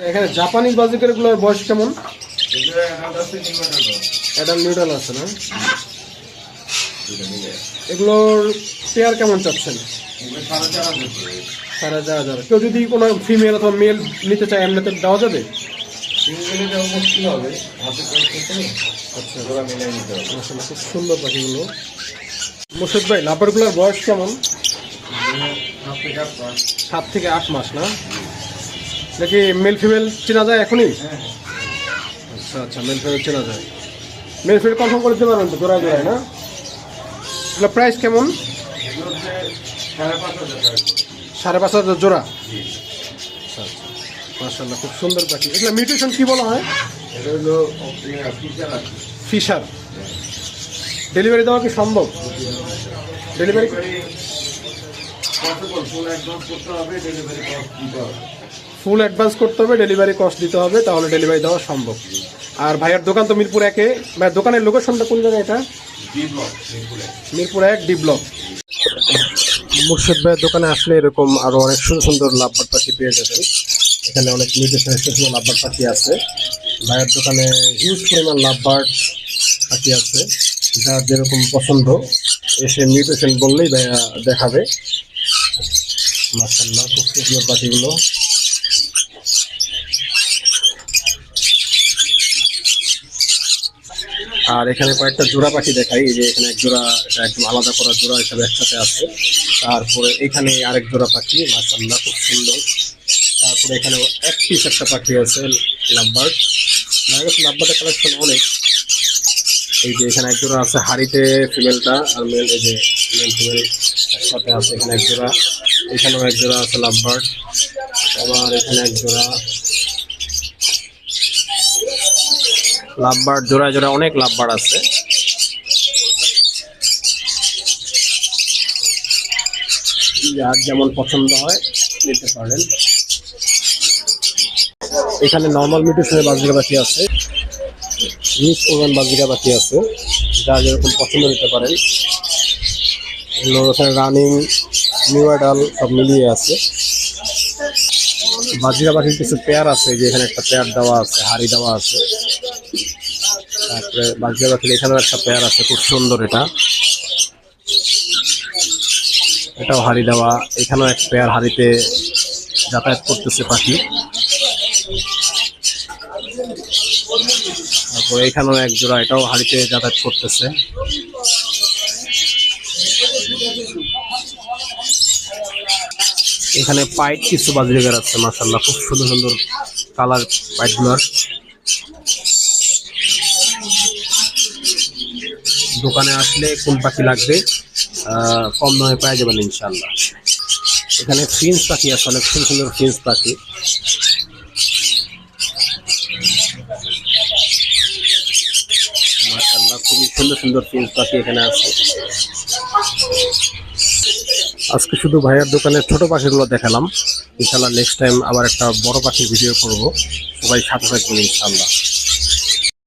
এখানে জাপানি বাজিকারগুলোর বয়স কেমন? এটা নিউডাল আছে না? এগুলোর পেয়ার কেমন চাচ্ছেন? 4,500। কেউ যদি কোনো ফিমেল অথবা মেল নিতে চায় এমনিতে দেওয়া যাবে? আচ্ছা, খুব সুন্দর পাখিগুলো। মোর্শেদ ভাই, লাভবার্ডগুলোর বয়স কেমন? 7 থেকে 8 মাস না? নাকি মেল ফিমেল চেনা যায় এখনই? আচ্ছা আচ্ছা, মেল ফিমেল চেনা যায়। মেল ফিমেল কনফার্ম করে দিতে পারবেন তো জোড়ায় জোড়ায় না? এগুলো প্রাইস কেমন? 5,500 জোড়া। আচ্ছা আচ্ছা, মাশাআল্লাহ, খুব সুন্দর পাখি। এগুলো মিউটেশন কি বলা হয়? ফিশার। ডেলিভারি দেওয়া কি সম্ভব? ডেলিভারি ফুল অ্যাডভান্স করতে হবে, ডেলিভারি কস্ট দিতে হবে, তাহলে ডেলিভারি দেওয়া সম্ভব। আর ভাইয়ার দোকান তো মিরপুর 1-এ। ভাইয়ের দোকানের লোকেশনটা কোন জায়গায়? এটা মিরপুর 1 ডি ব্লক। মুর্শিদ ভাইয়ের দোকানে আসলে এরকম আরো অনেক সুন্দর সুন্দর লাভবার্ড পাখি পেয়ে যাবেন। এখানে অনেক মিউটেশন সুন্দর লাভবার্ড পাখি আছে। ভাইয়ের দোকানে হিউজ পরিমাণ লাভবার্ড পাখি আছে, যার যেরকম পছন্দ এসে মিউটেশন বললেই ভাইয়া দেখাবে। মাশাআল্লাহ, খুব সুন্দর পাখিগুলো। আর এখানে কয়েকটা জোড়া পাখি দেখাই। এই যে এখানে এক জোড়া, এটা একদম আলাদা করা জোড়া হিসাবে একসাথে আছে। তারপরে এখানে আরেক জোড়া পাখি, মাশাআল্লাহ, খুব সুন্দর। তারপরে এখানে এক পিস একটা পাখি আছে লাভবার্ড। লাভবার্ডের কালেকশন অনেক। এই যে এখানে এক জোড়া আছে হাড়িতে ফিমেলটা, আর মেল এই যে মেল ফিমেল একসাথে আছে। এখানে এক জোড়া, এখানেও এক জোড়া আছে লাভবার্ড। আবার এখানে এক জোড়া লাভবার্ড, জোড়ায় জোড়ায় অনেক লাভবার্ড আছে। যার যেমন পছন্দ হয় নিতে পারেন। এখানে নর্মাল মিউটেশনের বাজিকা পাখি আছে, হিউজ পরিমাণ বাজিকা পাখি আছে, যা যেরকম পছন্দ নিতে পারেন। এখানে রানিং, নিউ অ্যাডাল সব মিলিয়ে আছে। বাজিকা পাখির কিছু পেয়ার আছে, যে এখানে একটা পেয়ার দেওয়া আছে, হাড়ি দেওয়া আছে। তারপরে বাজিকা পাখির এখানেও একটা পেয়ার আছে, খুব সুন্দর। এটাও হাড়ি দেওয়া। এখানেও এক পেয়ার হাড়িতে যাতায়াত করতেছে পাখি। তারপরে এখানেও এক জোড়া, এটাও হাড়িতে যাতায়াত করতেছে। এখানে পাইট কিছু বাজিকার আছে, মাশাআল্লাহ, খুব সুন্দর সুন্দর কালার পাইটগুলোর। দোকানে আসলে কোন পাখি লাগবে কম দামে পাওয়া যাবেন ইনশাআল্লাহ। এখানে ফিন্স পাখি আছে, অনেক সুন্দর সুন্দর ফিন্স পাখি। মাশাআল্লাহ, খুবই সুন্দর সুন্দর ফিন্স পাখি এখানে আছে। আজকে শুধু ভাইয়ার দোকানের ছোট পাখিগুলো দেখালাম। ইনশাআল্লাহ নেক্সট টাইম আবার একটা বড় পাখির ভিডিও করব। সবাই সাথে থাকবেন ইনশাআল্লাহ।